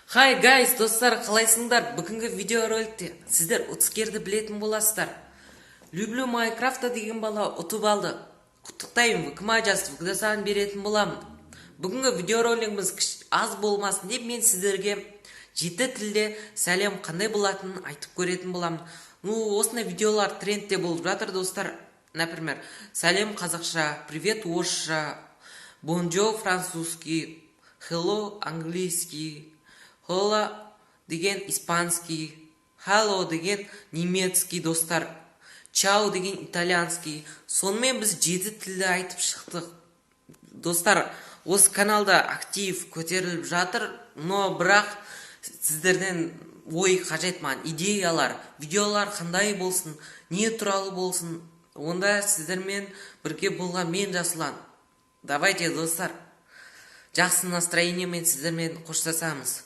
Хай гайс, достар, қалайсыңдар? Бүгінгі видеороликте сіздер ұтыскерді білетін боласыздар. Люблю Майнкрафта деген бала ұтып алды. Құттықтаймын, вкма жазып, саған беретін боламын. Бүгінгі видеоролигіміз аз болмасын деп мен сіздерге жеті тілде сәлем қандай болатынын айтып көретін боламын. Осындай видеолар трендте болып жатыр, достар. Например, сәлем қазақша, привет орысша, бонжо французский, hello английский, hola деген испанский, hello деген немецкий, достар. Чау деген итальянский. Сонымен біз жеті тілді айтып шықтық. Достар, осы каналда актив көтеріліп жатыр, но бірақ сіздерден ой қажет маған, идеялар, видеолар қандай болсын, не туралы болсын, онда сіздермен бірге болған мен Жасұлан. Давайте, достар, жақсы настроениемен сіздермен қоштасамыз.